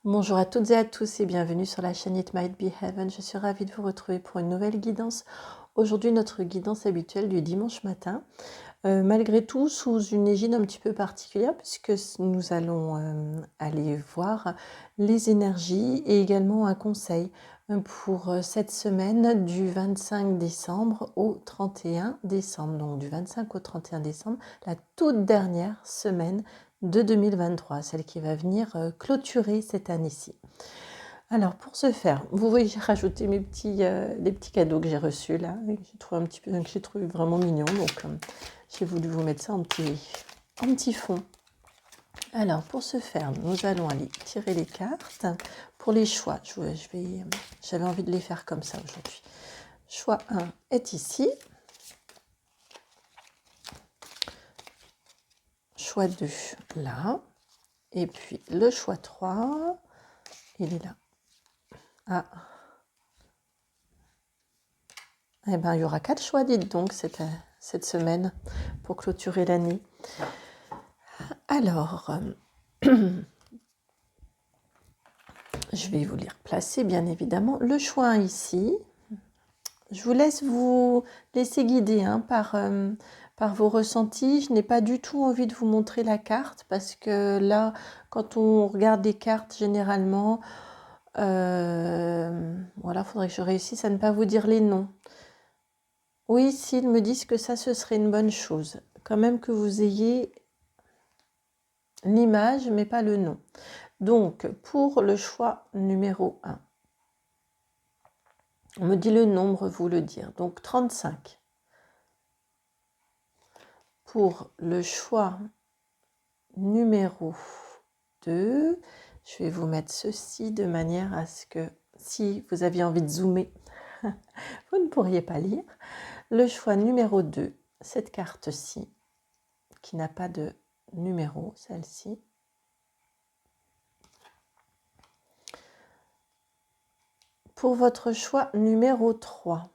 Bonjour à toutes et à tous et bienvenue sur la chaîne It Might Be Heaven. Je suis ravie de vous retrouver pour une nouvelle guidance. Aujourd'hui, notre guidance habituelle du dimanche matin. Malgré tout, sous une égide un petit peu particulière puisque nous allons aller voir les énergies et également un conseil pour cette semaine du 25 décembre au 31 décembre. Donc du 25 au 31 décembre, la toute dernière semaine de 2023, celle qui va venir clôturer cette année-ci. Alors pour ce faire, vous voyez, j'ai rajouté les petits cadeaux que j'ai reçus là, que j'ai trouvé vraiment mignons, donc j'ai voulu vous mettre ça en petit fond. Alors pour ce faire, nous allons aller tirer les cartes. Pour les choix, j'avais envie de les faire comme ça aujourd'hui. Choix 1 est ici. Choix 2 là. Et puis le choix 3, il est là. Ah. Eh bien, il y aura 4 choix, dites donc, cette semaine pour clôturer l'année. Alors, je vais vous les replacer, bien évidemment. Le choix 1 ici. Je vous laisser guider par vos ressentis. Je n'ai pas du tout envie de vous montrer la carte parce que là, quand on regarde des cartes, généralement, voilà, il faudrait que je réussisse à ne pas vous dire les noms. Oui, s'ils me disent que ça, ce serait une bonne chose. Quand même que vous ayez l'image, mais pas le nom. Donc, pour le choix numéro 1, on me dit le nombre, vous le dire. Donc, 35. Pour le choix numéro 2, je vais vous mettre ceci de manière à ce que, si vous aviez envie de zoomer, vous ne pourriez pas lire. Le choix numéro 2, cette carte-ci, qui n'a pas de numéro, celle-ci. Pour votre choix numéro 3,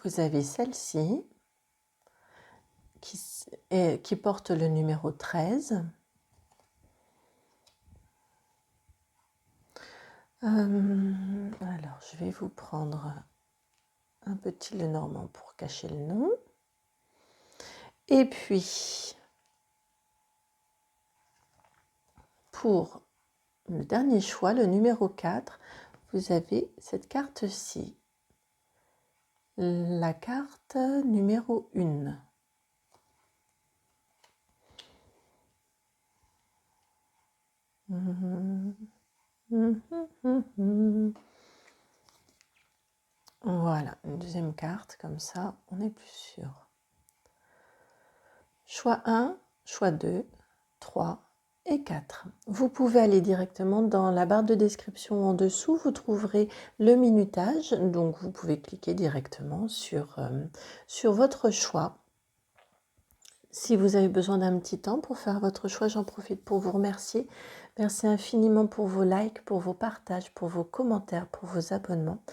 vous avez celle-ci qui porte le numéro 13. Alors, je vais vous prendre un petit Lenormand pour cacher le nom. Et puis, pour le dernier choix, le numéro 4, vous avez cette carte-ci. La carte numéro 1. Voilà, une deuxième carte, comme ça, on est plus sûr. Choix 1, choix 2, 3 et 4. Vous pouvez aller directement dans la barre de description en dessous, vous trouverez le minutage, donc vous pouvez cliquer directement sur votre choix. Si vous avez besoin d'un petit temps pour faire votre choix, j'en profite pour vous remercier. Merci infiniment pour vos likes, pour vos partages, pour vos commentaires, pour vos abonnements.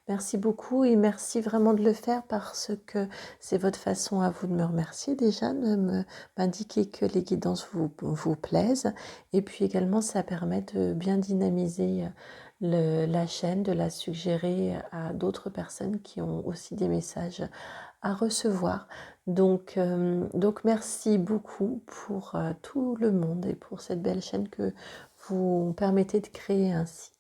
Merci beaucoup et merci vraiment de le faire parce que c'est votre façon à vous de me remercier déjà, de m'indiquer que les guidances vous plaisent. Et puis également, ça permet de bien dynamiser la chaîne, de la suggérer à d'autres personnes qui ont aussi des messages à recevoir. Donc merci beaucoup pour tout le monde et pour cette belle chaîne que vous permettez de créer ainsi.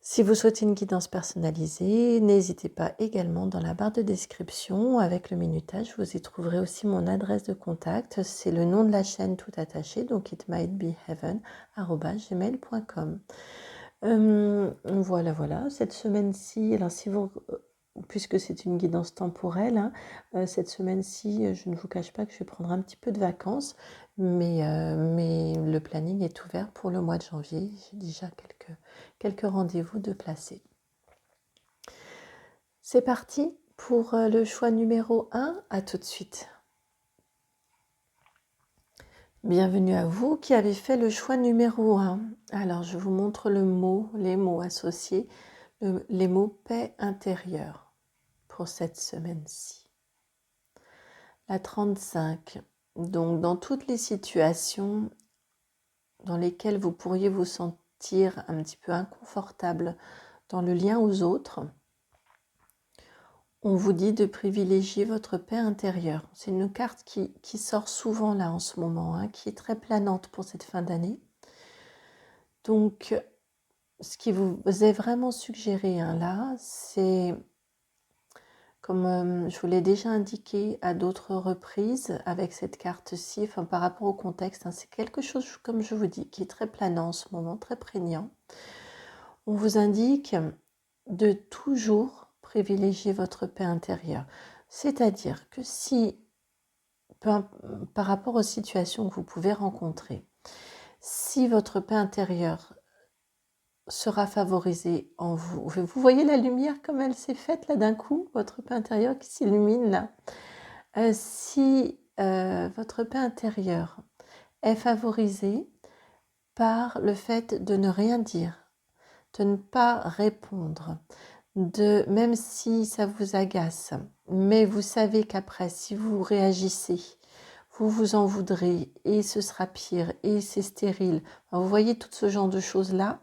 Si vous souhaitez une guidance personnalisée, n'hésitez pas également dans la barre de description avec le minutage, vous y trouverez aussi mon adresse de contact, c'est le nom de la chaîne tout attaché, donc itmightbeheaven@gmail.com. Voilà, cette semaine-ci, alors puisque c'est une guidance temporelle, cette semaine-ci, je ne vous cache pas que je vais prendre un petit peu de vacances, mais le planning est ouvert pour le mois de janvier. J'ai déjà quelques rendez-vous de placer. C'est parti pour le choix numéro 1. À tout de suite. Bienvenue à vous qui avez fait le choix numéro 1. Alors, je vous montre les mots associés, les mots paix intérieure pour cette semaine-ci. La 35. Donc, dans toutes les situations dans lesquelles vous pourriez vous sentir un petit peu inconfortable dans le lien aux autres, on vous dit de privilégier votre paix intérieure. C'est une carte qui sort souvent là en ce moment, hein, qui est très planante pour cette fin d'année. Donc, ce qui vous est vraiment suggéré là, c'est, comme je vous l'ai déjà indiqué à d'autres reprises avec cette carte-ci, enfin, par rapport au contexte, c'est quelque chose, comme je vous dis, qui est très planant en ce moment, très prégnant. On vous indique de toujours privilégier votre paix intérieure. C'est-à-dire que si, par rapport aux situations que vous pouvez rencontrer, si votre paix intérieure sera favorisée en vous, vous voyez la lumière comme elle s'est faite là d'un coup, votre paix intérieure qui s'illumine là. Si votre paix intérieure est favorisée par le fait de ne rien dire, de ne pas répondre, même si ça vous agace, mais vous savez qu'après, si vous réagissez, vous vous en voudrez et ce sera pire et c'est stérile. Enfin, vous voyez tout ce genre de choses-là.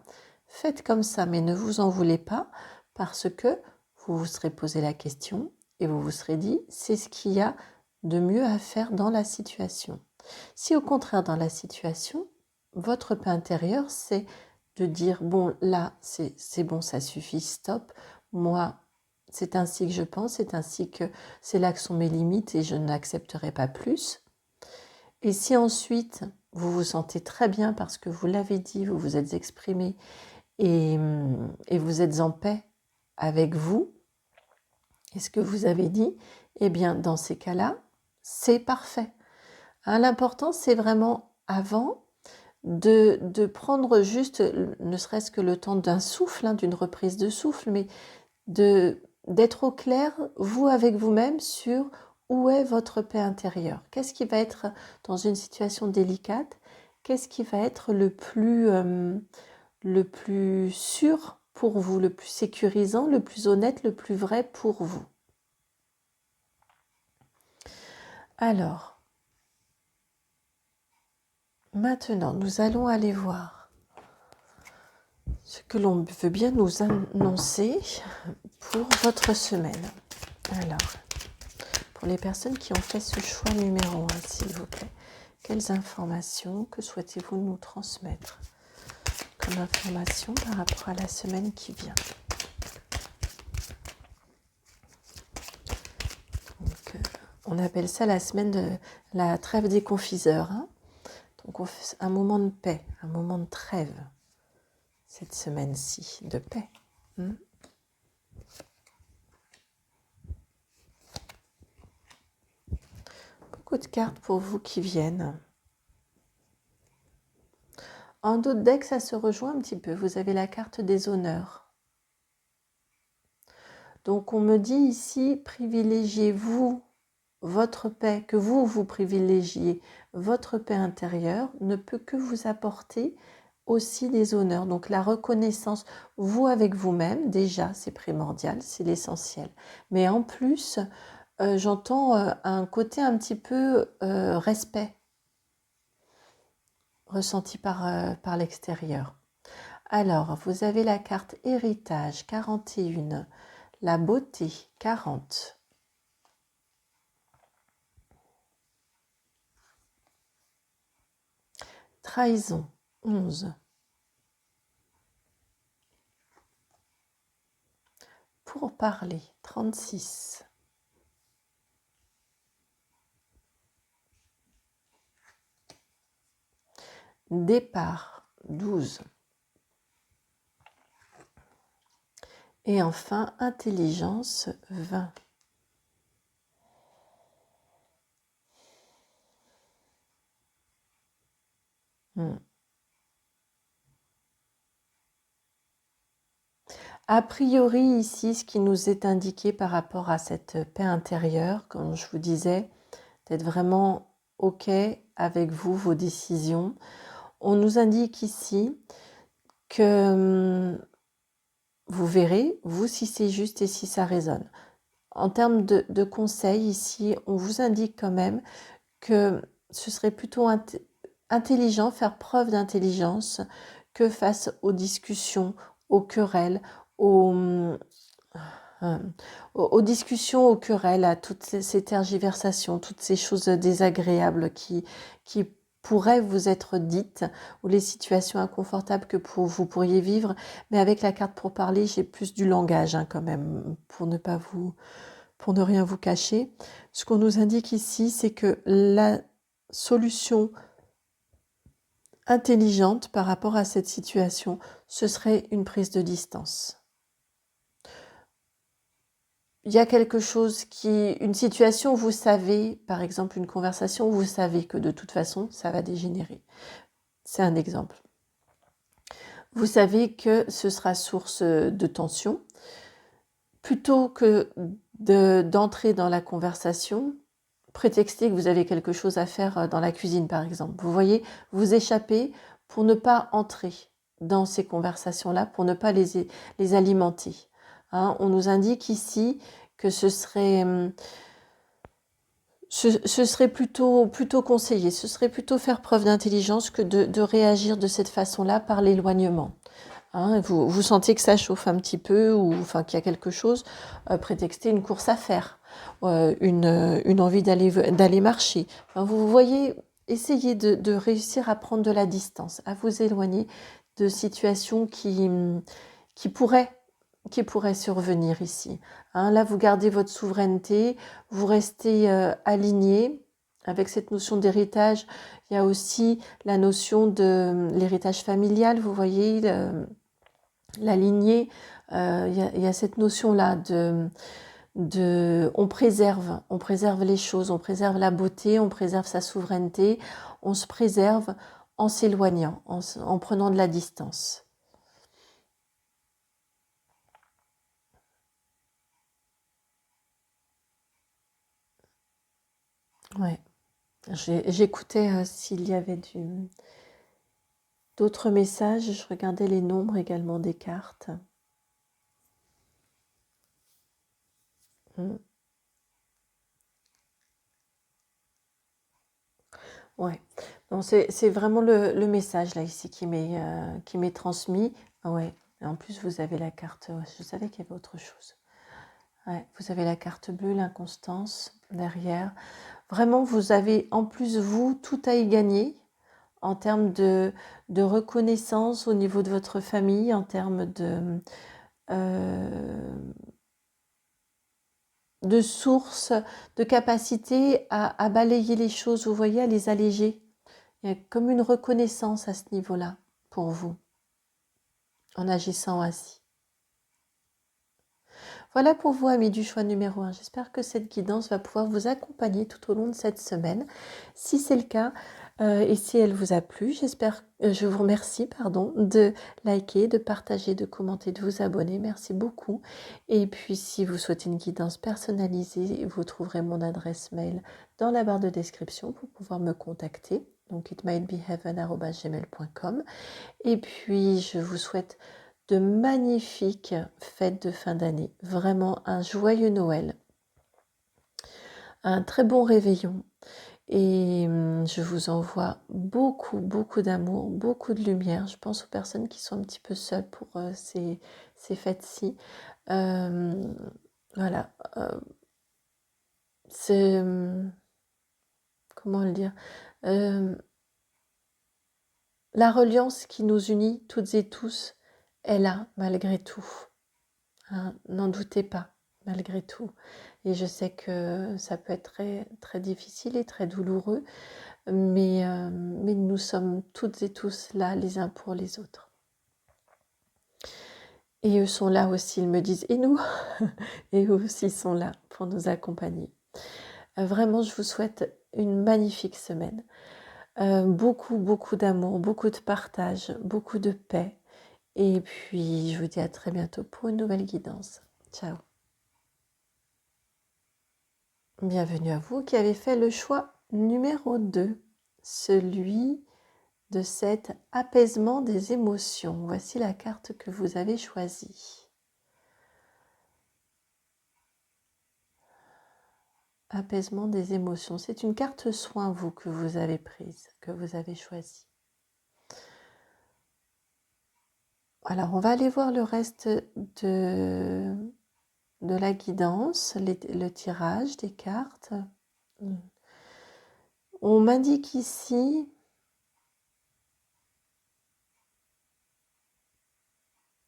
Faites comme ça, mais ne vous en voulez pas parce que vous vous serez posé la question et vous vous serez dit, c'est ce qu'il y a de mieux à faire dans la situation. Si au contraire, dans la situation, votre paix intérieure, c'est de dire, bon, là, c'est bon, ça suffit, stop. Moi, c'est ainsi que je pense, c'est là que sont mes limites et je n'accepterai pas plus. Et si ensuite, vous vous sentez très bien parce que vous l'avez dit, vous vous êtes exprimé et vous êtes en paix avec vous et ce que vous avez dit, eh bien, dans ces cas-là, c'est parfait. L'important, c'est vraiment avant de prendre juste, ne serait-ce que le temps d'un souffle, d'une reprise de souffle, mais d'être au clair, vous avec vous-même, sur où est votre paix intérieure. Qu'est-ce qui va être, dans une situation délicate, qu'est-ce qui va être le plus sûr pour vous, le plus sécurisant, le plus honnête, le plus vrai pour vous. Alors, maintenant, nous allons aller voir ce que l'on veut bien nous annoncer pour votre semaine. Alors, pour les personnes qui ont fait ce choix numéro 1, s'il vous plaît, quelles informations, que souhaitez-vous nous transmettre comme information par rapport à la semaine qui vient? Donc, on appelle ça la semaine de la trêve des confiseurs. Donc, on fait un moment de paix, un moment de trêve, cette semaine-ci, de paix. Beaucoup de cartes pour vous qui viennent. En d'autres decks, ça se rejoint un petit peu. Vous avez la carte des honneurs. Donc, on me dit ici, privilégiez-vous votre paix, que vous privilégiez votre paix intérieure, ne peut que vous apporter aussi des honneurs. Donc, la reconnaissance, vous avec vous-même, déjà, c'est primordial, c'est l'essentiel. Mais en plus, j'entends un côté un petit peu respect ressenti par l'extérieur. Alors, vous avez la carte héritage 41, la beauté 40. Trahison 11. Pour parler 36. Départ 12. Et enfin, intelligence 20. A priori, ici, ce qui nous est indiqué par rapport à cette paix intérieure, comme je vous disais, d'être vraiment OK avec vous, vos décisions. On nous indique ici que vous verrez, vous, si c'est juste et si ça résonne. en termes de conseils ici, on vous indique quand même que ce serait plutôt intelligent, faire preuve d'intelligence que face aux discussions, aux querelles, aux, aux discussions, aux querelles, à toutes ces tergiversations, toutes ces choses désagréables qui pourraient vous être dites, ou les situations inconfortables que vous pourriez vivre. Mais avec la carte pour parler, j'ai plus du langage quand même, pour ne rien vous cacher. Ce qu'on nous indique ici, c'est que la solution intelligente par rapport à cette situation, ce serait une prise de distance. Il y a quelque chose une situation où vous savez, par exemple une conversation où vous savez que de toute façon, ça va dégénérer. C'est un exemple. Vous savez que ce sera source de tension. Plutôt que d'entrer dans la conversation, prétexter que vous avez quelque chose à faire dans la cuisine, par exemple. Vous voyez, vous échappez pour ne pas entrer dans ces conversations-là, pour ne pas les alimenter. Hein, on nous indique ici que ce serait plutôt conseillé, ce serait plutôt faire preuve d'intelligence que de réagir de cette façon-là par l'éloignement. Hein, vous sentez que ça chauffe un petit peu ou enfin qu'il y a quelque chose, prétextez une course à faire, une envie d'aller marcher. Enfin, vous voyez, essayez de réussir à prendre de la distance, à vous éloigner de situations qui pourraient survenir ici. Hein, là, vous gardez votre souveraineté, vous restez aligné. Avec cette notion d'héritage, il y a aussi la notion de l'héritage familial, vous voyez, la lignée, il y a cette notion-là on préserve les choses, on préserve la beauté, on préserve sa souveraineté, on se préserve en s'éloignant, en prenant de la distance. Ouais. J'écoutais s'il y avait d'autres messages, je regardais les nombres également des cartes. Ouais, donc c'est vraiment le message là ici qui m'est transmis. Ah ouais, et en plus vous avez la carte, ouais, je savais qu'il y avait autre chose. Ouais, vous avez la carte bleue, l'inconstance derrière. Vraiment, vous avez en plus vous tout à y gagner en termes de reconnaissance au niveau de votre famille, en termes de source, de capacité à balayer les choses, vous voyez, à les alléger. Il y a comme une reconnaissance à ce niveau-là pour vous, en agissant ainsi. Voilà pour vous, amis du choix numéro 1. J'espère que cette guidance va pouvoir vous accompagner tout au long de cette semaine. Si c'est le cas, et si elle vous a plu, je vous remercie de liker, de partager, de commenter, de vous abonner. Merci beaucoup. Et puis, si vous souhaitez une guidance personnalisée, vous trouverez mon adresse mail dans la barre de description pour pouvoir me contacter. Donc, itmightbeheaven@gmail.com. Et puis, je vous souhaite de magnifiques fêtes de fin d'année. Vraiment un joyeux Noël, un très bon réveillon. Et je vous envoie beaucoup, beaucoup d'amour, beaucoup de lumière. Je pense aux personnes qui sont un petit peu seules pour ces fêtes-ci. Voilà. C'est... comment le dire la reliance qui nous unit toutes et tous est là, malgré tout. Hein, n'en doutez pas, malgré tout. Et je sais que ça peut être très, très difficile et très douloureux, mais nous sommes toutes et tous là les uns pour les autres. Et eux sont là aussi, ils me disent, et nous et eux aussi sont là pour nous accompagner. Vraiment, je vous souhaite une magnifique semaine. Beaucoup, beaucoup d'amour, beaucoup de partage, beaucoup de paix. Et puis, je vous dis à très bientôt pour une nouvelle guidance. Ciao. Bienvenue à vous qui avez fait le choix numéro 2, celui de cet apaisement des émotions. Voici la carte que vous avez choisie. apaisement des émotions. C'est une carte soin, vous, que vous avez prise, que vous avez choisie. Alors, on va aller voir le reste de la guidance, le tirage des cartes. On m'indique ici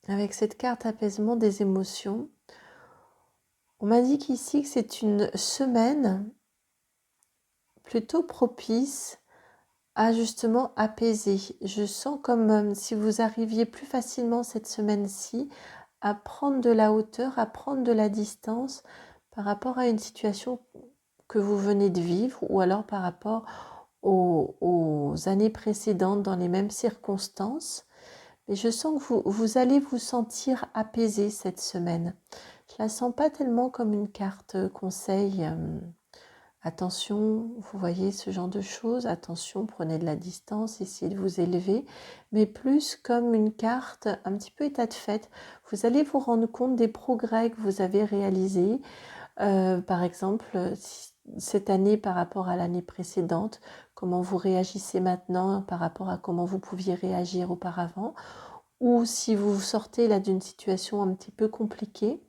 avec cette carte apaisement des émotions, on m'indique ici que c'est une semaine plutôt propice à justement apaiser. Je sens comme si vous arriviez plus facilement cette semaine-ci à prendre de la hauteur, à prendre de la distance par rapport à une situation que vous venez de vivre ou alors par rapport aux années précédentes dans les mêmes circonstances. Mais je sens que vous allez vous sentir apaisé cette semaine. Je la sens pas tellement comme une carte conseil. Attention, vous voyez ce genre de choses. Attention, prenez de la distance, essayez de vous élever. Mais plus comme une carte un petit peu état de fait. Vous allez vous rendre compte des progrès que vous avez réalisés. Par exemple, cette année par rapport à l'année précédente, comment vous réagissez maintenant par rapport à comment vous pouviez réagir auparavant, ou si vous sortez là d'une situation un petit peu compliquée,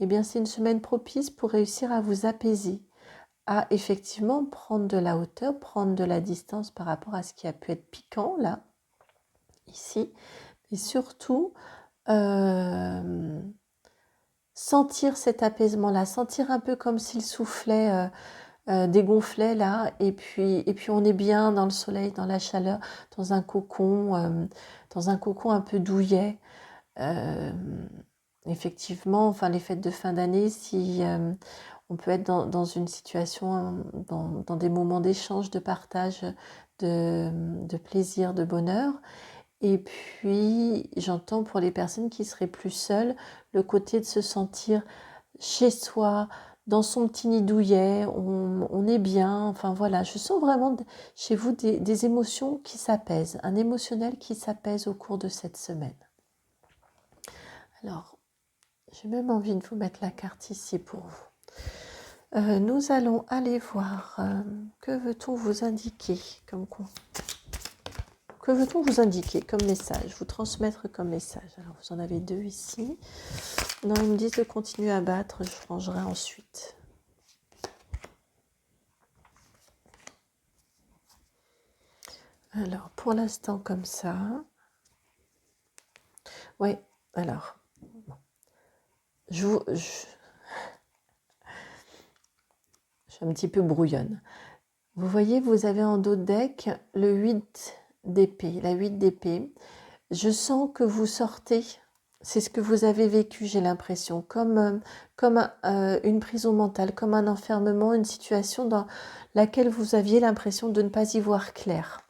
eh bien c'est une semaine propice pour réussir à vous apaiser, à effectivement prendre de la hauteur, prendre de la distance par rapport à ce qui a pu être piquant là, ici, et surtout sentir cet apaisement-là, sentir un peu comme s'il soufflait, dégonflait là, et puis on est bien dans le soleil, dans la chaleur, dans un cocon un peu douillet. Effectivement, enfin les fêtes de fin d'année, si on peut être dans une situation, dans des moments d'échange, de partage, de plaisir, de bonheur. Et puis, j'entends pour les personnes qui seraient plus seules, le côté de se sentir chez soi, dans son petit nid douillet, on est bien, enfin voilà, je sens vraiment chez vous des émotions qui s'apaisent, un émotionnel qui s'apaise au cours de cette semaine. Alors, j'ai même envie de vous mettre la carte ici pour vous. Nous allons aller voir, que veut-on vous indiquer comme quoi. Que veut-on vous indiquer comme message, vous transmettre comme message? Alors, vous en avez deux ici. Non, ils me disent de continuer à battre, je rangerai ensuite. Alors, pour l'instant, comme ça. Oui, alors. Je suis un petit peu brouillonne. Vous voyez, vous avez en dos de deck le 8 d'épée, la 8 d'épée. Je sens que vous sortez, c'est ce que vous avez vécu, j'ai l'impression, comme une prison mentale, comme un enfermement, une situation dans laquelle vous aviez l'impression de ne pas y voir clair.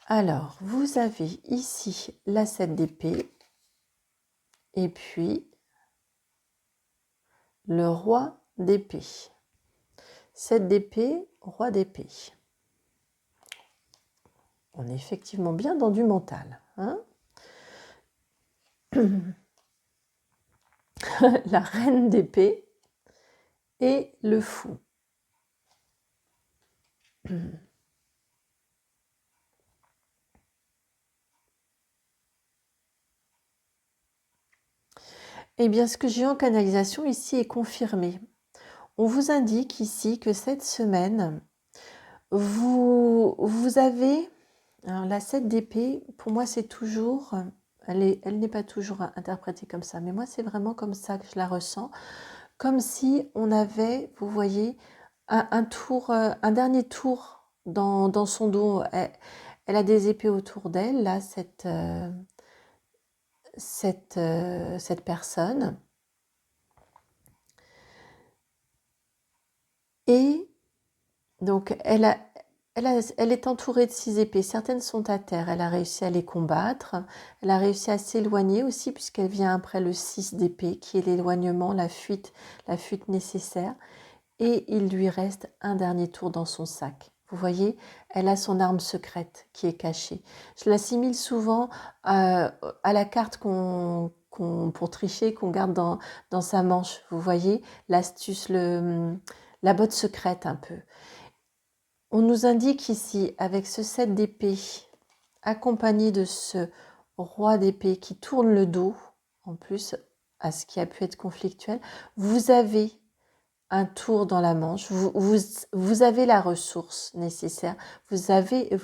Alors, vous avez ici la 7 d'épée et puis le roi d'épée. 7 d'épée, roi d'épée. On est effectivement bien dans du mental. Hein. La reine d'épée et le fou. Eh bien, ce que j'ai en canalisation ici est confirmé. On vous indique ici que cette semaine, vous avez... Alors, la 7 d'épée, pour moi, c'est toujours... Elle n'est pas toujours interprétée comme ça, mais moi, c'est vraiment comme ça que je la ressens. Comme si on avait, vous voyez, un dernier tour dans son dos. Elle a des épées autour d'elle, là, cette personne. Et donc, elle est entourée de 6 épées. Certaines sont à terre. Elle a réussi à les combattre. Elle a réussi à s'éloigner aussi, puisqu'elle vient après le 6 d'épée, qui est l'éloignement, la fuite nécessaire. Et il lui reste un dernier tour dans son sac. Vous voyez, elle a son arme secrète qui est cachée. Je l'assimile souvent à la carte qu'on pour tricher, qu'on garde dans sa manche. Vous voyez l'astuce, la botte secrète un peu. On nous indique ici, avec ce 7 d'épée, accompagné de ce roi d'épée qui tourne le dos, en plus à ce qui a pu être conflictuel, vous avez un tour dans la manche, vous avez la ressource nécessaire, vous avez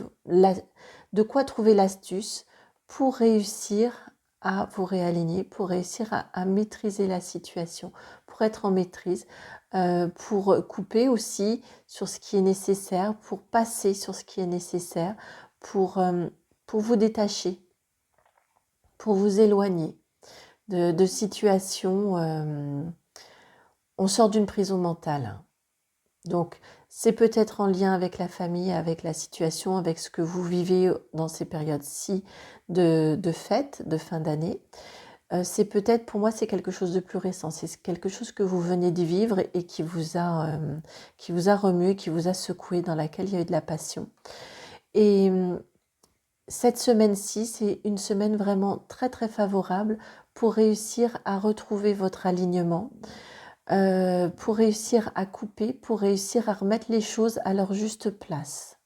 de quoi trouver l'astuce pour réussir à vous réaligner, pour réussir à maîtriser la situation, pour être en maîtrise, pour couper aussi sur ce qui est nécessaire, pour passer sur ce qui est nécessaire, pour vous détacher, pour vous éloigner de situations. On sort d'une prison mentale. Donc, c'est peut-être en lien avec la famille, avec la situation, avec ce que vous vivez dans ces périodes-ci de fête, de fin d'année. C'est peut-être, pour moi, c'est quelque chose de plus récent. C'est quelque chose que vous venez de vivre et qui vous a remué, qui vous a secoué, dans laquelle il y a eu de la passion. Et cette semaine-ci, c'est une semaine vraiment très, très favorable pour réussir à retrouver votre alignement, pour réussir à couper, pour réussir à remettre les choses à leur juste place.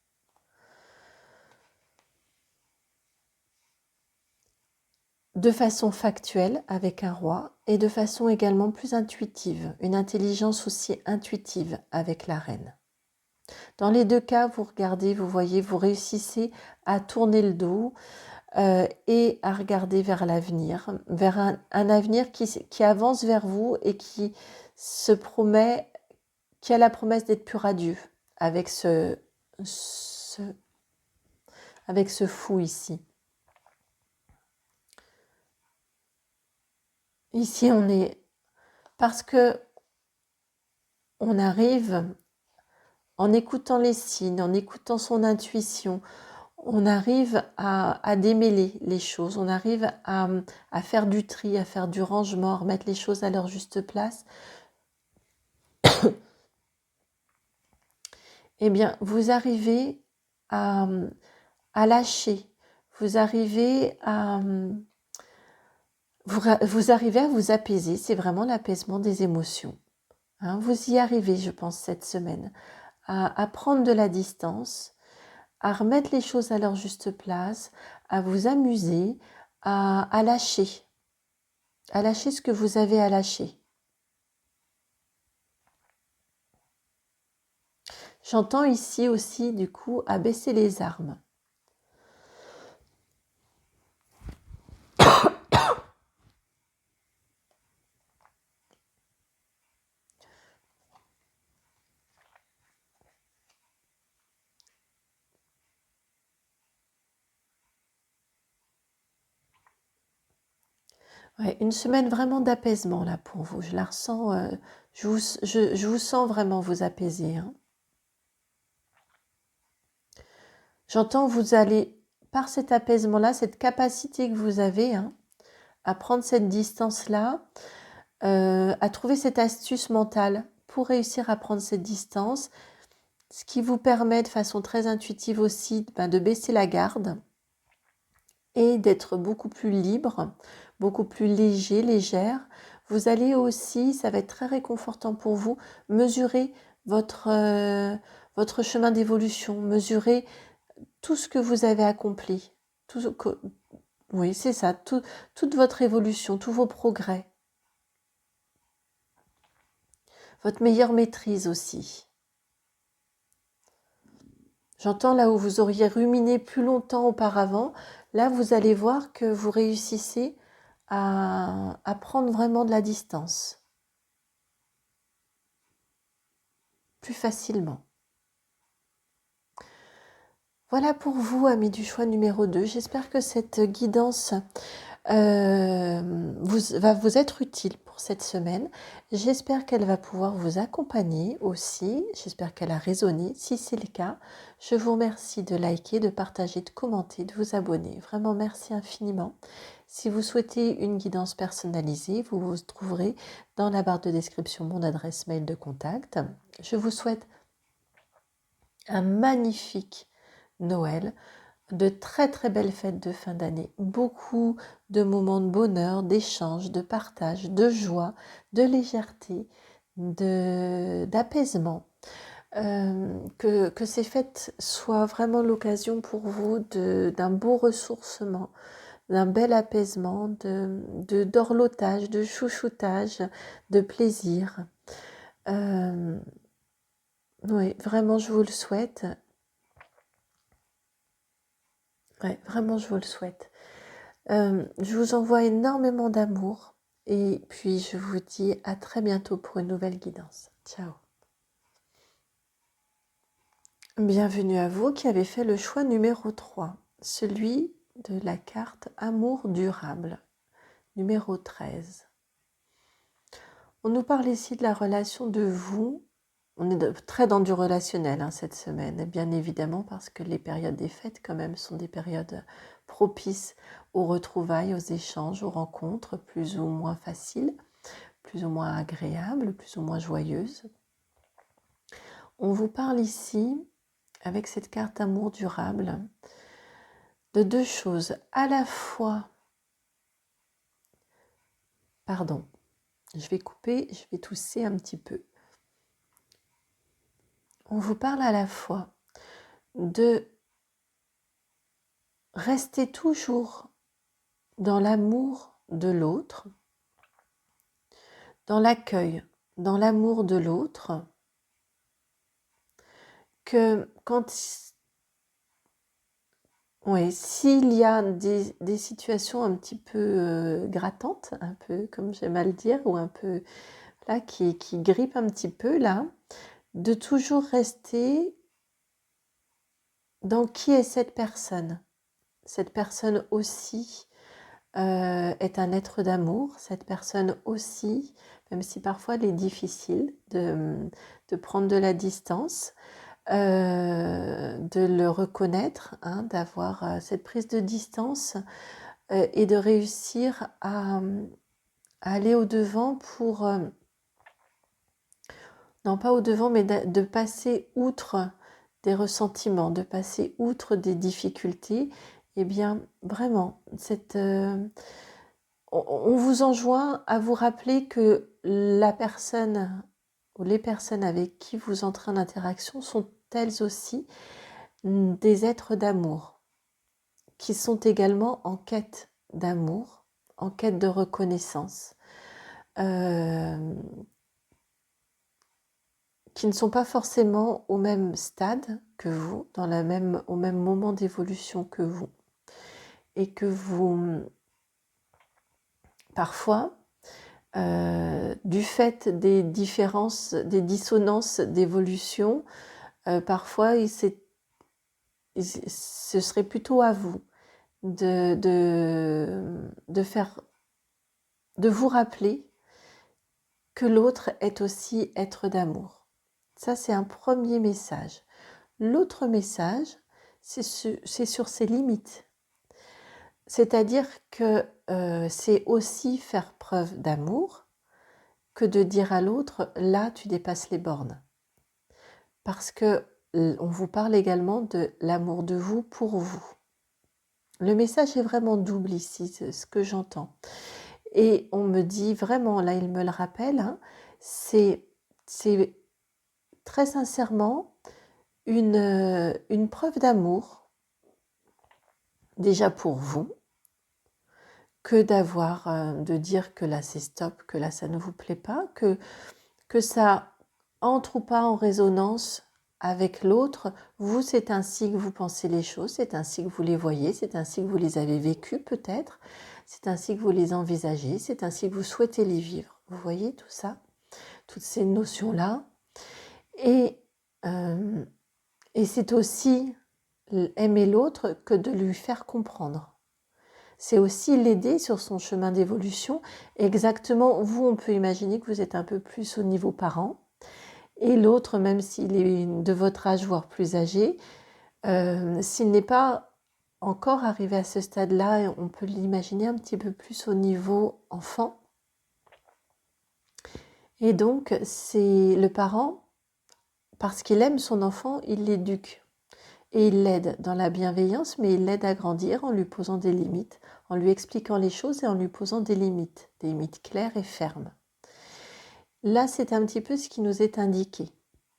De façon factuelle avec un roi et de façon également plus intuitive, une intelligence aussi intuitive avec la reine. Dans les deux cas, vous regardez, vous voyez, vous réussissez à tourner le dos et à regarder vers l'avenir, vers un avenir qui avance vers vous et qui se promet, qui a la promesse d'être plus radieux avec avec ce fou ici. Ici, on est... Parce que on arrive, en écoutant les signes, en écoutant son intuition, on arrive à démêler les choses, on arrive à faire du tri, à faire du rangement, à remettre les choses à leur juste place. Eh bien, vous arrivez à lâcher, vous arrivez vous arrivez à vous apaiser, c'est vraiment l'apaisement des émotions. Hein, vous y arrivez, je pense, cette semaine, à prendre de la distance, à remettre les choses à leur juste place, à vous amuser, à lâcher ce que vous avez à lâcher. J'entends ici aussi, du coup, à baisser les armes. Ouais, une semaine vraiment d'apaisement là pour vous. Je la ressens, je vous sens vraiment vous apaiser. Hein. J'entends vous allez, par cet apaisement-là, cette capacité que vous avez à prendre cette distance-là, à trouver cette astuce mentale pour réussir à prendre cette distance, ce qui vous permet de façon très intuitive aussi de baisser la garde et d'être beaucoup plus libre, beaucoup plus léger, légère. Vous allez aussi, ça va être très réconfortant pour vous, mesurer votre chemin d'évolution, mesurer tout ce que vous avez accompli. Oui, c'est ça, toute votre évolution, tous vos progrès. Votre meilleure maîtrise aussi. J'entends là où vous auriez ruminé plus longtemps auparavant, là vous allez voir que vous réussissez à prendre vraiment de la distance. Plus facilement. Voilà pour vous, amis du choix numéro 2. J'espère que cette guidance va vous être utile pour cette semaine. J'espère qu'elle va pouvoir vous accompagner aussi. J'espère qu'elle a résonné. Si c'est le cas, je vous remercie de liker, de partager, de commenter, de vous abonner. Vraiment, merci infiniment. Si vous souhaitez une guidance personnalisée, vous vous trouverez dans la barre de description mon adresse mail de contact. Je vous souhaite un magnifique Noël. de très très belles fêtes de fin d'année, beaucoup de moments de bonheur, d'échange, de partage, de joie, de légèreté, d'apaisement. Que ces fêtes soient vraiment l'occasion pour vous d'un beau ressourcement, d'un bel apaisement, d'orlotage, de chouchoutage, de plaisir. Oui, vraiment je vous le souhaite. Ouais, vraiment je vous le souhaite. Je vous envoie énormément d'amour et puis je vous dis à très bientôt pour une nouvelle guidance. Ciao. Bienvenue à vous qui avez fait le choix numéro 3, celui de la carte Amour durable, numéro 13. On nous parle ici de la relation de vous. On est très dans du relationnel cette semaine, bien évidemment, parce que les périodes des fêtes, quand même, sont des périodes propices aux retrouvailles, aux échanges, aux rencontres, plus ou moins faciles, plus ou moins agréables, plus ou moins joyeuses. On vous parle ici, avec cette carte Amour durable, de deux choses. À la fois, pardon, je vais couper, je vais tousser un petit peu. On vous parle à la fois de rester toujours dans l'amour de l'autre, dans l'accueil, dans l'amour de l'autre, que s'il y a des situations un petit peu grattantes, un peu comme j'aime à le dire, ou un peu là qui grippent un petit peu là, de toujours rester dans qui est cette personne. Cette personne aussi est un être d'amour, cette personne aussi, même si parfois il est difficile de prendre de la distance, de le reconnaître, d'avoir cette prise de distance et de réussir à aller au-devant pour, non pas au-devant, mais de passer outre des ressentiments, de passer outre des difficultés. Eh bien, vraiment, on vous enjoint à vous rappeler que la personne ou les personnes avec qui vous entrez en interaction sont elles aussi des êtres d'amour, qui sont également en quête d'amour, en quête de reconnaissance, qui ne sont pas forcément au même stade que vous, au même moment d'évolution que vous, et que vous, parfois, du fait des différences, des dissonances d'évolution, parfois ce serait plutôt à vous de vous rappeler que l'autre est aussi être d'amour. Ça, c'est un premier message. L'autre message, c'est sur ses limites. C'est-à-dire que c'est aussi faire preuve d'amour que de dire à l'autre, là, tu dépasses les bornes. Parce que on vous parle également de l'amour de vous pour vous. Le message est vraiment double ici, c'est ce que j'entends. Et on me dit vraiment, là il me le rappelle, c'est très sincèrement une preuve d'amour, déjà pour vous, que de dire que là c'est stop, que là ça ne vous plaît pas, que ça entre ou pas en résonance avec l'autre. Vous, c'est ainsi que vous pensez les choses, c'est ainsi que vous les voyez, c'est ainsi que vous les avez vécues peut-être, c'est ainsi que vous les envisagez, c'est ainsi que vous souhaitez les vivre. Vous voyez tout ça, toutes ces notions-là. Et c'est aussi aimer l'autre que de lui faire comprendre. C'est aussi l'aider sur son chemin d'évolution. Exactement, vous, on peut imaginer que vous êtes un peu plus au niveau parent, et l'autre, même s'il est de votre âge, voire plus âgé, s'il n'est pas encore arrivé à ce stade-là, on peut l'imaginer un petit peu plus au niveau enfant. Et donc, c'est le parent, parce qu'il aime son enfant, il l'éduque. Et il l'aide dans la bienveillance, mais il l'aide à grandir en lui posant des limites, en lui expliquant les choses et en lui posant des limites claires et fermes. Là, c'est un petit peu ce qui nous est indiqué.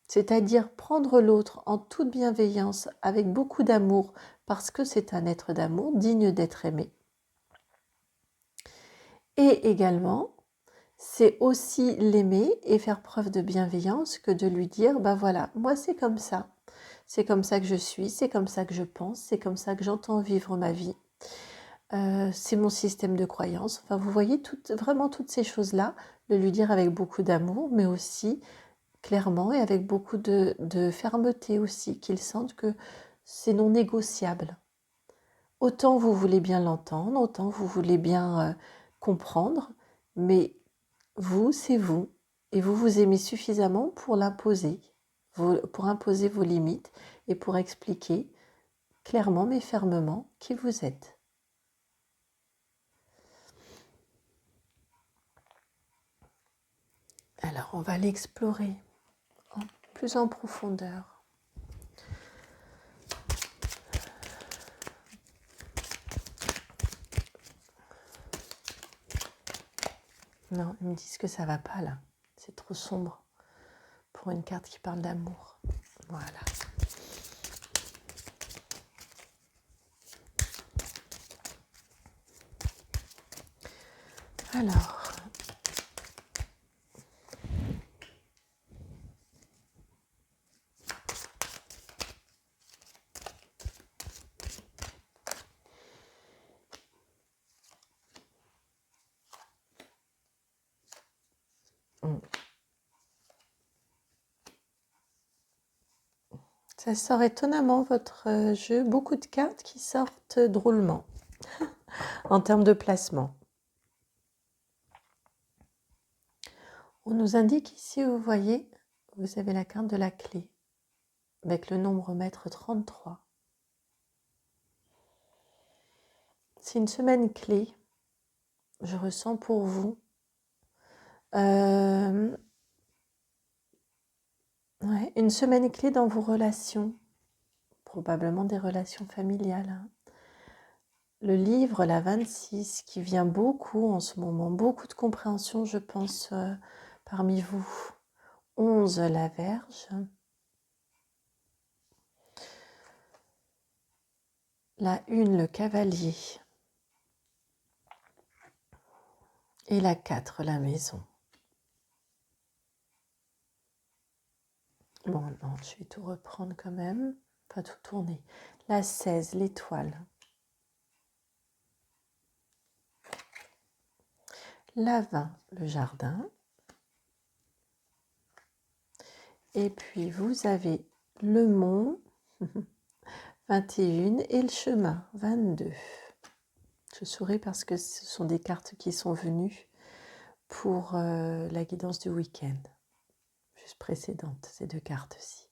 C'est-à-dire prendre l'autre en toute bienveillance, avec beaucoup d'amour, parce que c'est un être d'amour, digne d'être aimé. Et également, c'est aussi l'aimer et faire preuve de bienveillance que de lui dire, bah voilà, moi c'est comme ça que je suis, c'est comme ça que je pense, c'est comme ça que j'entends vivre ma vie. C'est mon système de croyance. Enfin, vous voyez vraiment toutes ces choses-là, de lui dire avec beaucoup d'amour, mais aussi clairement et avec beaucoup de fermeté aussi, qu'il sente que c'est non négociable. Autant vous voulez bien l'entendre, autant vous voulez bien comprendre, mais vous, c'est vous, et vous vous aimez suffisamment pour l'imposer, pour imposer vos limites et pour expliquer clairement mais fermement qui vous êtes. Alors, on va l'explorer plus en profondeur. Non, ils me disent que ça va pas là. C'est trop sombre pour une carte qui parle d'amour. Voilà. Alors, ça sort étonnamment votre jeu. Beaucoup de cartes qui sortent drôlement en termes de placement. On nous indique ici, vous voyez, vous avez la carte de la clé avec le nombre maître 33. C'est une semaine clé, je ressens pour vous. Ouais, une semaine clé dans vos relations, probablement des relations familiales. Hein. Le livre, la 26, qui vient beaucoup en ce moment, beaucoup de compréhension, je pense, parmi vous. 11, la Vierge. La 1, le Cavalier. Et la 4, la Maison. Bon, non, je vais tout reprendre quand même, pas tout tourner. La 16, l'Étoile. La 20, le Jardin. Et puis, vous avez le Mont, 21, et le Chemin, 22. Je souris parce que ce sont des cartes qui sont venues pour la guidance du week-end, juste précédente, ces deux cartes-ci.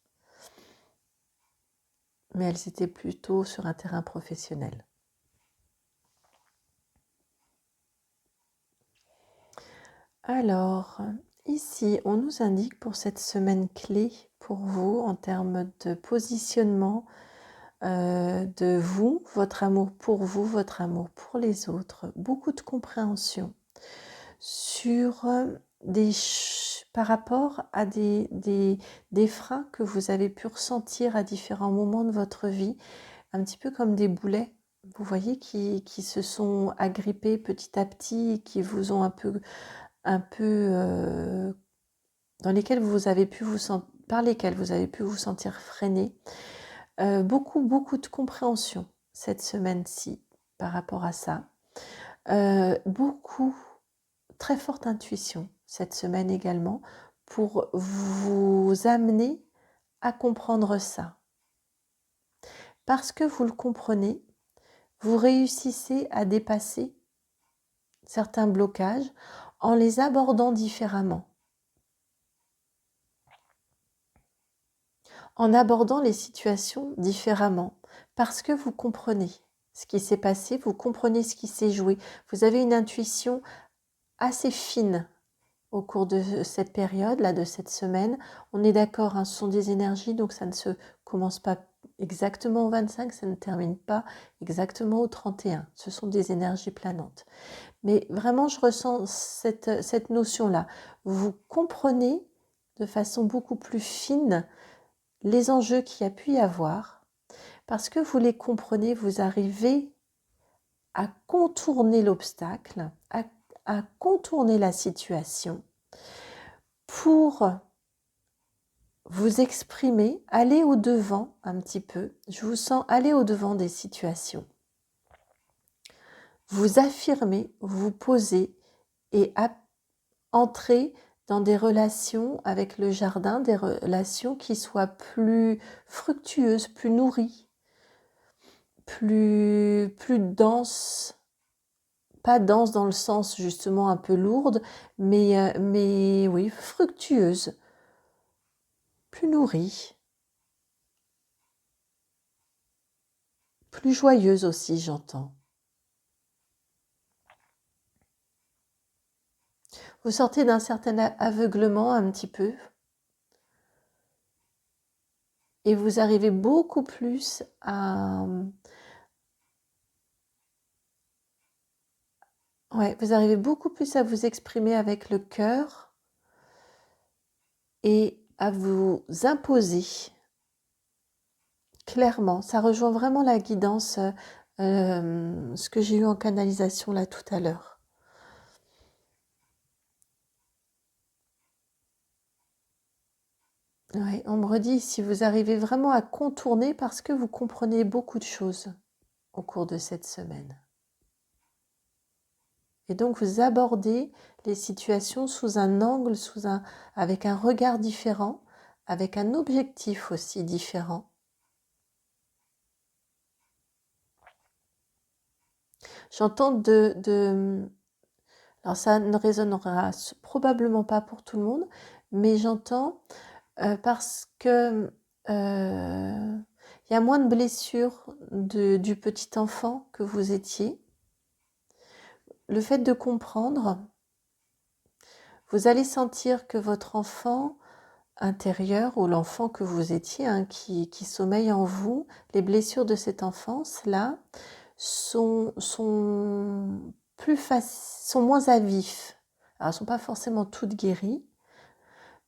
Mais elles étaient plutôt sur un terrain professionnel. Alors, ici, on nous indique pour cette semaine clé pour vous en termes de positionnement de vous, votre amour pour vous, votre amour pour les autres, beaucoup de compréhension sur par rapport à des freins que vous avez pu ressentir à différents moments de votre vie, un petit peu comme des boulets, vous voyez, qui se sont agrippés petit à petit, qui vous ont dans lesquels vous avez pu par lesquels vous avez pu vous sentir freiné. Beaucoup de compréhension cette semaine-ci par rapport à ça. Très forte intuition cette semaine également pour vous amener à comprendre ça. Parce que vous le comprenez, vous réussissez à dépasser certains blocages en les abordant différemment. En abordant les situations différemment. Parce que vous comprenez ce qui s'est passé, vous comprenez ce qui s'est joué. Vous avez une intuition assez fine au cours de cette période, là, de cette semaine. On est d'accord, hein, ce sont des énergies, donc ça ne se commence pas exactement au 25, ça ne termine pas exactement au 31. Ce sont des énergies planantes. Mais vraiment, je ressens cette notion-là. Vous comprenez de façon beaucoup plus fine les enjeux qu'il y a pu y avoir. Parce que vous les comprenez, vous arrivez à contourner l'obstacle, à contourner la situation pour vous exprimer, aller au-devant un petit peu. Je vous sens aller au-devant des situations. Vous affirmer, vous poser et entrer dans des relations avec le jardin, des relations qui soient plus fructueuses, plus nourries, plus denses. Pas dense dans le sens justement un peu lourde, mais oui, fructueuse, plus nourrie, plus joyeuse aussi, j'entends. Vous sortez d'un certain aveuglement un petit peu et vous arrivez beaucoup plus vous arrivez beaucoup plus à vous exprimer avec le cœur et à vous imposer clairement. Ça rejoint vraiment la guidance, ce que j'ai eu en canalisation là tout à l'heure. Ouais, on me redit si vous arrivez vraiment à contourner parce que vous comprenez beaucoup de choses au cours de cette semaine. Et donc vous abordez les situations sous un angle, avec un regard différent, avec un objectif aussi différent. J'entends alors ça ne résonnera probablement pas pour tout le monde, mais j'entends parce que il y a moins de blessures du petit enfant que vous étiez. Le fait de comprendre, vous allez sentir que votre enfant intérieur ou l'enfant que vous étiez, qui sommeille en vous, les blessures de cette enfance-là sont moins à vif. Alors, elles ne sont pas forcément toutes guéries,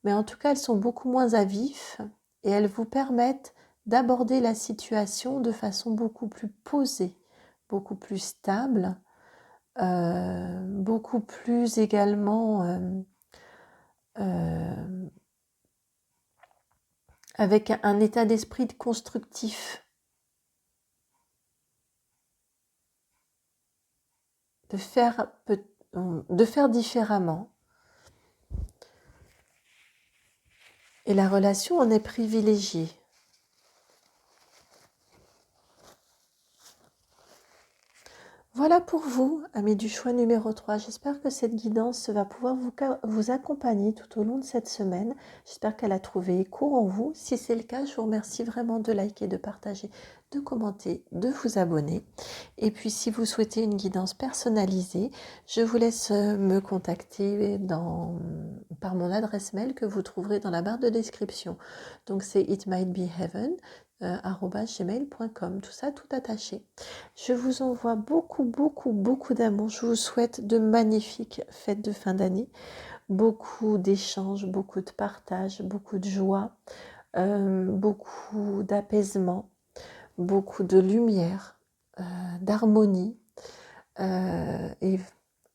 mais en tout cas, elles sont beaucoup moins à vif et elles vous permettent d'aborder la situation de façon beaucoup plus posée, beaucoup plus stable, beaucoup plus également avec un état d'esprit constructif, de faire différemment. Et la relation en est privilégiée. Voilà pour vous, amis du choix numéro 3. J'espère que cette guidance va pouvoir vous accompagner tout au long de cette semaine. J'espère qu'elle a trouvé écho en vous. Si c'est le cas, je vous remercie vraiment de liker, de partager, de commenter, de vous abonner. Et puis, si vous souhaitez une guidance personnalisée, je vous laisse me contacter par mon adresse mail que vous trouverez dans la barre de description. Donc, c'est itmightbeheaven @gmail.com, tout ça tout attaché. Je vous envoie beaucoup d'amour. Je vous souhaite de magnifiques fêtes de fin d'année, beaucoup d'échanges, beaucoup de partage, beaucoup de joie, beaucoup d'apaisement, beaucoup de lumière, d'harmonie et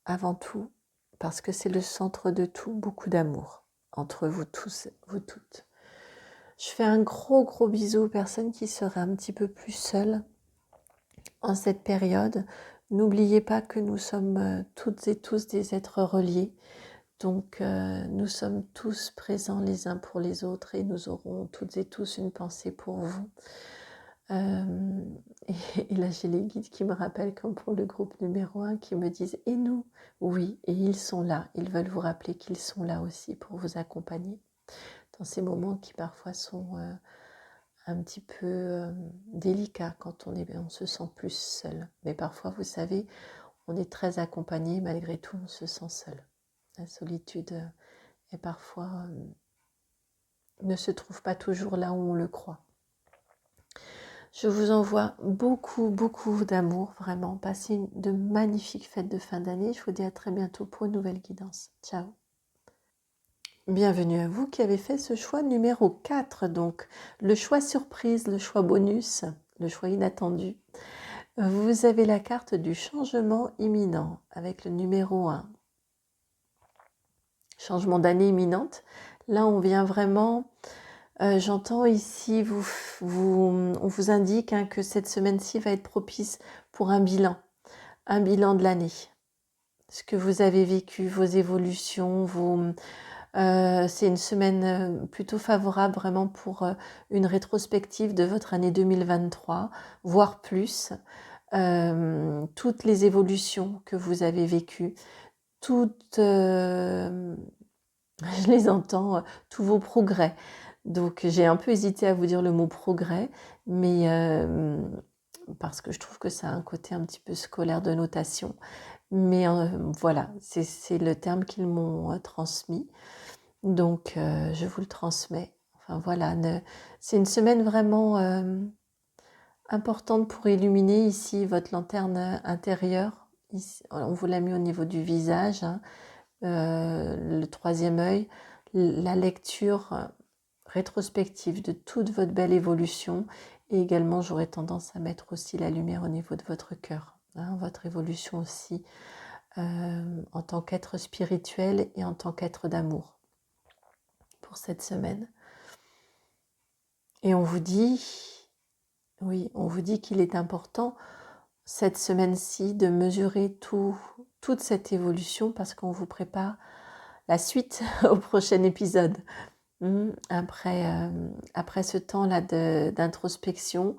avant tout, parce que c'est le centre de tout, beaucoup d'amour entre vous tous, vous toutes. Je fais un gros bisou aux personnes qui seraient un petit peu plus seules en cette période. N'oubliez pas que nous sommes toutes et tous des êtres reliés. Donc nous sommes tous présents les uns pour les autres et nous aurons toutes et tous une pensée pour vous. Et là j'ai les guides qui me rappellent comme pour le groupe numéro 1 qui me disent « Et nous ?» Oui, et ils sont là. Ils veulent vous rappeler qu'ils sont là aussi pour vous accompagner dans ces moments qui parfois sont un petit peu délicats quand on se sent plus seul. Mais parfois, vous savez, on est très accompagné, malgré tout, on se sent seul. La solitude est parfois ne se trouve pas toujours là où on le croit. Je vous envoie beaucoup, beaucoup d'amour, vraiment. Passez de magnifiques fêtes de fin d'année. Je vous dis à très bientôt pour une nouvelle guidance. Ciao. Bienvenue à vous qui avez fait ce choix numéro 4, donc le choix surprise, le choix bonus, le choix inattendu. Vous avez la carte du changement imminent avec le numéro 1. Changement d'année imminente. Là, on vient vraiment... j'entends ici, on vous indique que cette semaine-ci va être propice pour un bilan de l'année. Ce que vous avez vécu, vos évolutions, c'est une semaine plutôt favorable vraiment pour une rétrospective de votre année 2023, voire plus. Toutes les évolutions que vous avez vécues, toutes... je les entends, tous vos progrès. Donc j'ai un peu hésité à vous dire le mot progrès, mais parce que je trouve que ça a un côté un petit peu scolaire de notation. Mais voilà, c'est le terme qu'ils m'ont transmis. Donc je vous le transmets. Enfin voilà, c'est une semaine vraiment importante pour illuminer ici votre lanterne intérieure. Ici, on vous l'a mis au niveau du visage, hein. Le troisième œil, la lecture rétrospective de toute votre belle évolution, et également j'aurais tendance à mettre aussi la lumière au niveau de votre cœur, hein, votre évolution aussi en tant qu'être spirituel et en tant qu'être d'amour pour cette semaine. Et on vous dit, oui, on vous dit qu'il est important cette semaine-ci de mesurer toute cette évolution parce qu'on vous prépare la suite au prochain épisode. Après ce temps-là d'introspection,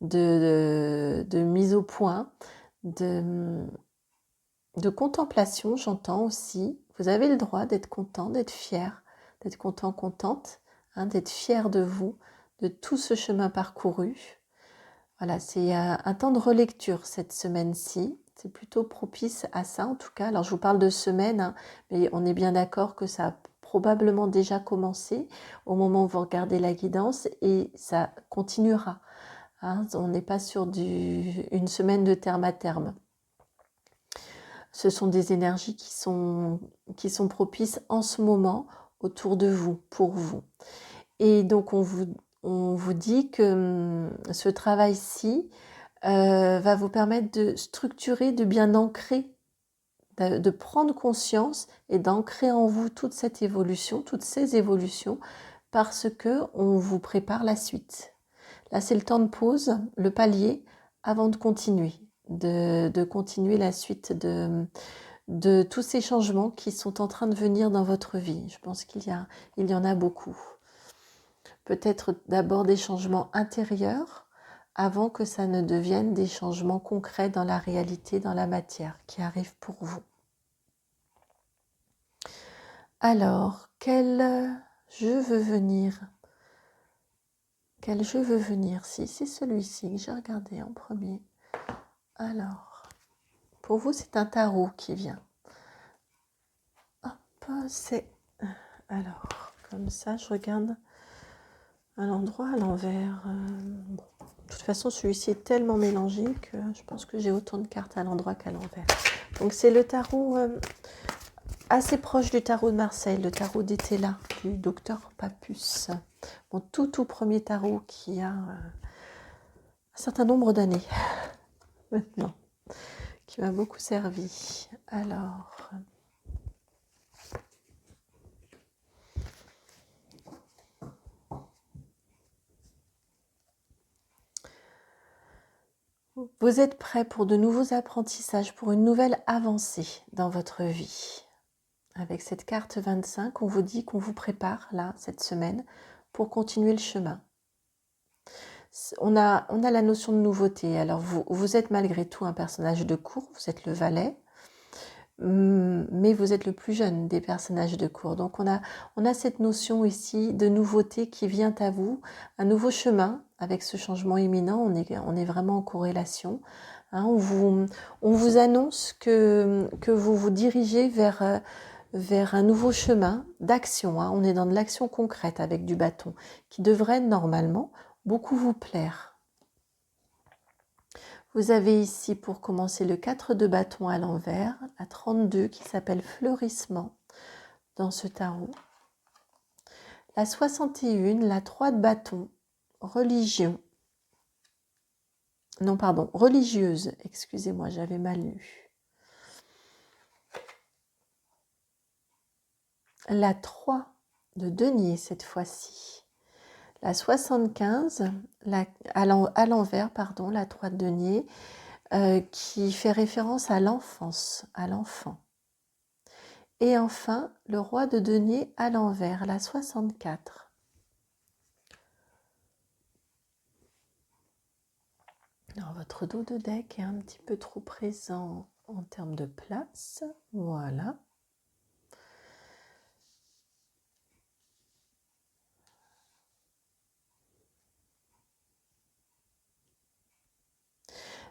de mise au point, de contemplation, j'entends aussi. Vous avez le droit d'être content, d'être fier, d'être content, contente, hein, d'être fier de vous, de tout ce chemin parcouru. Voilà, c'est un temps de relecture cette semaine-ci. C'est plutôt propice à ça en tout cas. Alors je vous parle de semaine, hein, mais on est bien d'accord que ça a probablement déjà commencé au moment où vous regardez la guidance et ça continuera. Hein, on n'est pas sur une semaine de terme à terme. Ce sont des énergies qui sont propices en ce moment autour de vous, pour vous. Et donc on vous dit que ce travail-ci va vous permettre de structurer, de bien ancrer, de prendre conscience et d'ancrer en vous toute cette évolution, toutes ces évolutions, parce que on vous prépare la suite. Là, c'est le temps de pause, le palier, avant de continuer, de continuer la suite de tous ces changements qui sont en train de venir dans votre vie. Je pense qu'il y en a beaucoup. Peut-être d'abord des changements intérieurs avant que ça ne devienne des changements concrets dans la réalité, dans la matière qui arrivent pour vous. Alors, quel jeu veut venir? Quel jeu veut venir? Si, c'est celui-ci que j'ai regardé en premier. Alors, pour vous, c'est un tarot qui vient. Hop, c'est... Alors, comme ça, je regarde à l'endroit, à l'envers. Bon. De toute façon, celui-ci est tellement mélangé que je pense que j'ai autant de cartes à l'endroit qu'à l'envers. Donc, c'est le tarot assez proche du tarot de Marseille, le tarot d'Étela, du docteur Papus. Mon tout premier tarot qui a un certain nombre d'années maintenant, qui m'a beaucoup servi. Alors... Vous êtes prêts pour de nouveaux apprentissages, pour une nouvelle avancée dans votre vie. Avec cette carte 25, on vous dit qu'on vous prépare, là, cette semaine, pour continuer le chemin. On a la notion de nouveauté. Alors, vous êtes malgré tout un personnage de cour, vous êtes le valet, mais vous êtes le plus jeune des personnages de cour. Donc, on a cette notion ici de nouveauté qui vient à vous, un nouveau chemin. Avec ce changement imminent, on est vraiment en corrélation. Hein, on vous annonce que vous vous dirigez vers un nouveau chemin d'action. Hein. On est dans de l'action concrète avec du bâton qui devrait normalement beaucoup vous plaire. Vous avez ici pour commencer le 4 de bâton à l'envers, la 32 qui s'appelle fleurissement dans ce tarot. La 61, la 3 de bâton, religion. Non, pardon, religieuse, excusez-moi, j'avais mal lu. La 3 de denier cette fois-ci. La 75, à l'envers, pardon, la 3 de denier, qui fait référence à l'enfance, à l'enfant. Et enfin, le roi de denier à l'envers, la 64. Alors, votre dos de deck est un petit peu trop présent en termes de place. Voilà.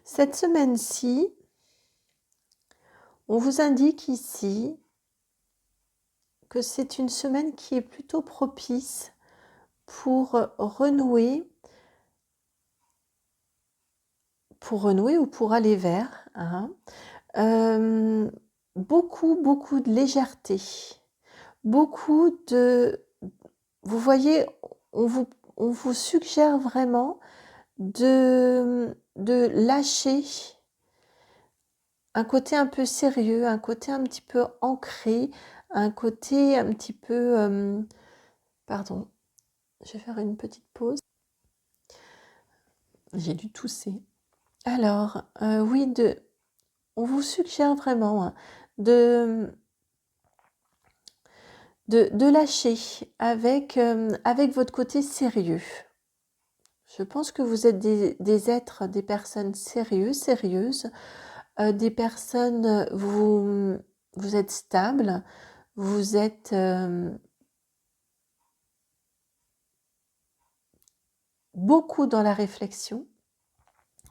Cette semaine-ci, on vous indique ici que c'est une semaine qui est plutôt propice pour renouer ou pour aller vers. Beaucoup de légèreté. Beaucoup de... Vous voyez, on vous suggère vraiment de lâcher un côté un peu sérieux, un côté un petit peu ancré, un côté un petit peu... pardon, je vais faire une petite pause. J'ai dû tousser. Alors, oui, on vous suggère vraiment de lâcher avec votre côté sérieux. Je pense que vous êtes des êtres, des personnes sérieuses, des personnes, vous êtes stables, vous êtes beaucoup dans la réflexion.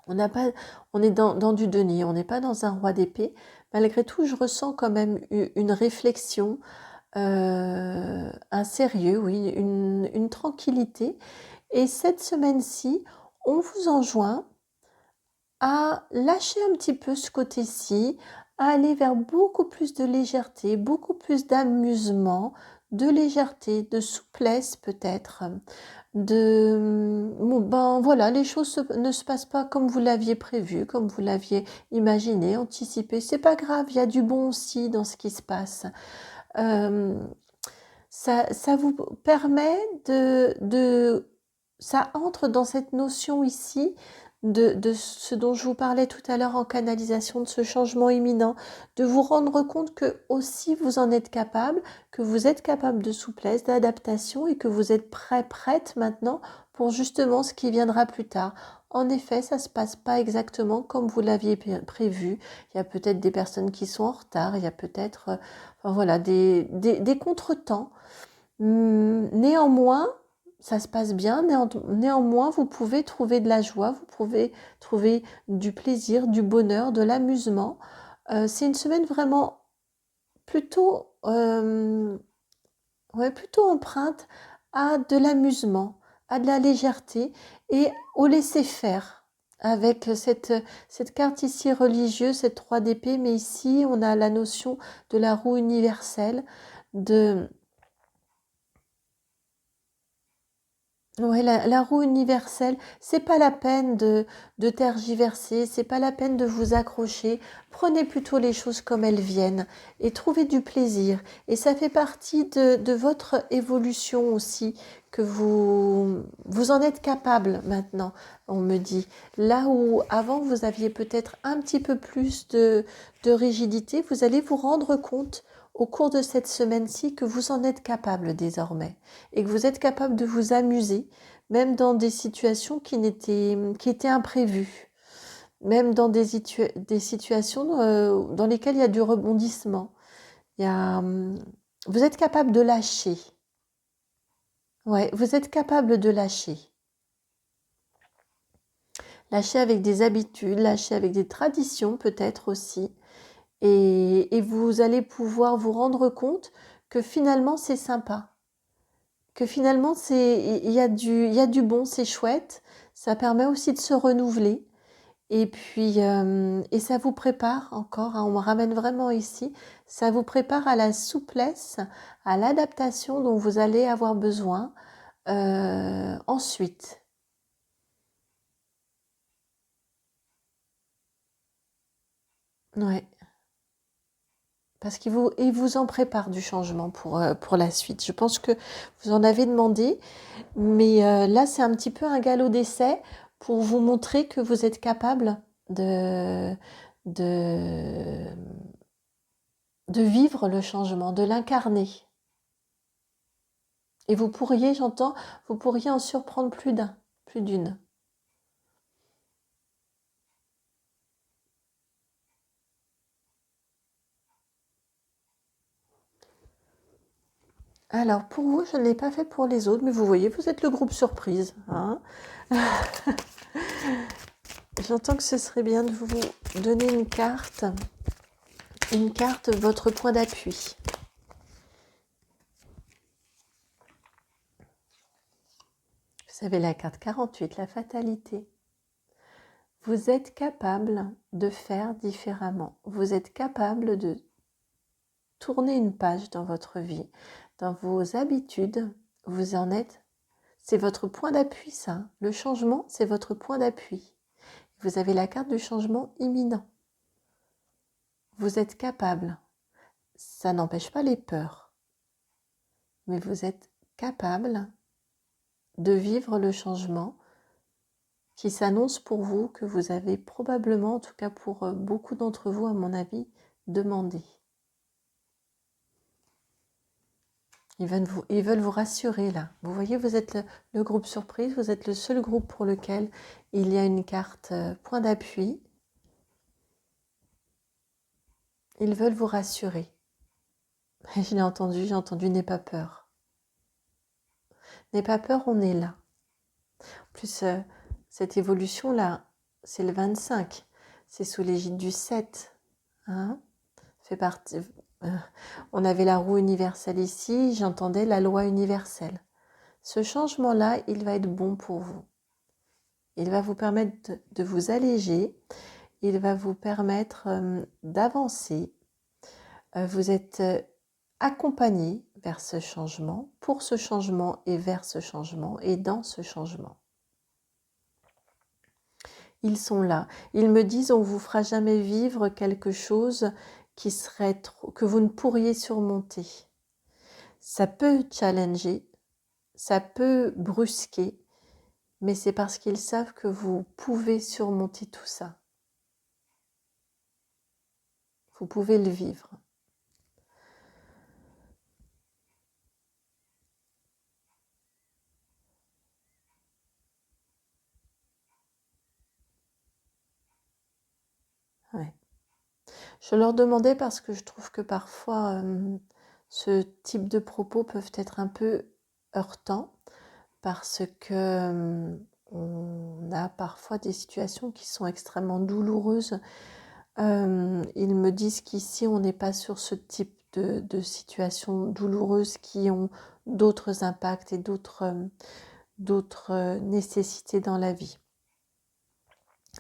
On est dans du denier, on n'est pas dans un roi d'épée. Malgré tout, je ressens quand même une réflexion, un sérieux, oui, une tranquillité. Et cette semaine-ci, on vous enjoint à lâcher un petit peu ce côté-ci, à aller vers beaucoup plus de légèreté, beaucoup plus d'amusement, de légèreté, de souplesse peut-être. Voilà, les choses ne se passent pas comme vous l'aviez prévu, comme vous l'aviez imaginé, anticipé. C'est pas grave, il y a du bon aussi dans ce qui se passe. Ça vous permet ça entre dans cette notion ici de ce dont je vous parlais tout à l'heure en canalisation, de ce changement imminent, de vous rendre compte que aussi vous en êtes capable, que vous êtes capable de souplesse, d'adaptation et que vous êtes prête maintenant pour justement ce qui viendra plus tard. En effet, ça ne se passe pas exactement comme vous l'aviez prévu. Il y a peut-être des personnes qui sont en retard, il y a peut-être voilà, des contretemps. Néanmoins, ça se passe bien. Néanmoins, vous pouvez trouver de la joie, vous pouvez trouver du plaisir, du bonheur, de l'amusement. C'est une semaine vraiment plutôt, plutôt empreinte à de l'amusement, à de la légèreté et au laisser-faire. Avec cette carte ici religieuse, cette 3 d'épée, mais ici on a la notion de la roue universelle, Ouais, la roue universelle, c'est pas la peine de tergiverser, c'est pas la peine de vous accrocher. Prenez plutôt les choses comme elles viennent et trouvez du plaisir. Et ça fait partie de votre évolution aussi, que vous en êtes capable maintenant, on me dit. Là où avant vous aviez peut-être un petit peu plus de rigidité, vous allez vous rendre compte au cours de cette semaine-ci que vous en êtes capable désormais et que vous êtes capable de vous amuser, même dans des situations qui étaient imprévues, même dans des situations dans lesquelles il y a du rebondissement. Vous êtes capable de lâcher. Ouais, vous êtes capable de lâcher. Lâcher avec des habitudes, lâcher avec des traditions peut-être aussi. Et vous allez pouvoir vous rendre compte que finalement c'est sympa. Que finalement il y a du bon, c'est chouette. Ça permet aussi de se renouveler. Et puis, et ça vous prépare encore, hein, on me ramène vraiment ici, ça vous prépare à la souplesse, à l'adaptation dont vous allez avoir besoin ensuite. Ouais. Parce il vous en prépare du changement pour la suite. Je pense que vous en avez demandé, mais là, c'est un petit peu un galop d'essai pour vous montrer que vous êtes capable de, de vivre le changement, de l'incarner. Et vous pourriez, j'entends, vous pourriez en surprendre plus d'une. Alors, pour vous, je ne l'ai pas fait pour les autres, mais vous voyez, vous êtes le groupe surprise, hein. J'entends que ce serait bien de vous donner une carte, votre point d'appui. Vous avez la carte 48, la fatalité. Vous êtes capable de faire différemment. Vous êtes capable de tourner une page dans votre vie, dans vos habitudes. Vous en êtes. C'est votre point d'appui, ça. Le changement, c'est votre point d'appui. Vous avez la carte du changement imminent. Vous êtes capable. Ça n'empêche pas les peurs. Mais vous êtes capable de vivre le changement qui s'annonce pour vous, que vous avez probablement, en tout cas pour beaucoup d'entre vous, à mon avis, demandé. Ils veulent vous rassurer là. Vous voyez, vous êtes le groupe surprise, vous êtes le seul groupe pour lequel il y a une carte point d'appui. Ils veulent vous rassurer. J'ai entendu, n'aie pas peur. N'aie pas peur, on est là. En plus, cette évolution-là, c'est le 25. C'est sous l'égide du 7. Hein, fait partie... on avait la roue universelle ici, j'entendais la loi universelle. Ce changement-là, il va être bon pour vous. Il va vous permettre de vous alléger, il va vous permettre d'avancer. Vous êtes accompagné vers ce changement, pour ce changement et vers ce changement et dans ce changement. Ils sont là. Ils me disent, on ne vous fera jamais vivre quelque chose qui serait que vous ne pourriez surmonter. Ça peut challenger, ça peut brusquer, mais c'est parce qu'ils savent que vous pouvez surmonter tout ça. Vous pouvez le vivre. Ouais. Je leur demandais parce que je trouve que parfois ce type de propos peuvent être un peu heurtants parce que on a parfois des situations qui sont extrêmement douloureuses. Ils me disent qu'ici on n'est pas sur ce type de situations douloureuses qui ont d'autres impacts et d'autres nécessités dans la vie.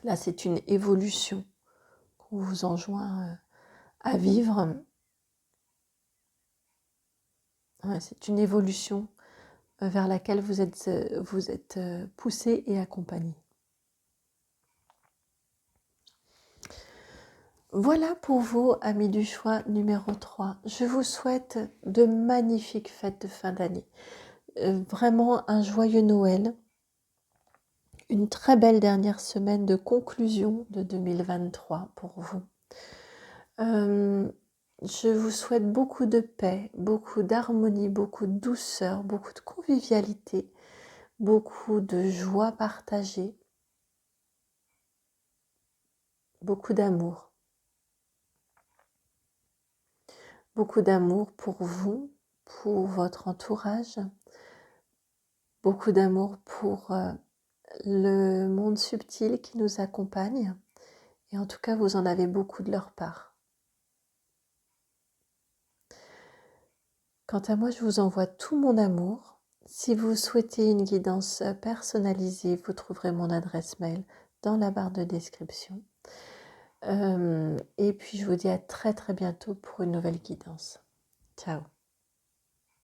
Là, c'est une évolution qu'on vous enjoint à vivre. Ouais, c'est une évolution vers laquelle vous êtes poussé et accompagné. Voilà pour vous, amis du choix numéro 3. Je vous souhaite de magnifiques fêtes de fin d'année. Vraiment un joyeux Noël. Une très belle dernière semaine de conclusion de 2023 pour vous. Je vous souhaite beaucoup de paix, beaucoup d'harmonie, beaucoup de douceur, beaucoup de convivialité, beaucoup de joie partagée, beaucoup d'amour. Beaucoup d'amour pour vous, pour votre entourage, beaucoup d'amour pour le monde subtil qui nous accompagne. Et en tout cas, vous en avez beaucoup de leur part. Quant à moi, je vous envoie tout mon amour. Si vous souhaitez une guidance personnalisée, vous trouverez mon adresse mail dans la barre de description. Et puis je vous dis à très très bientôt pour une nouvelle guidance. Ciao.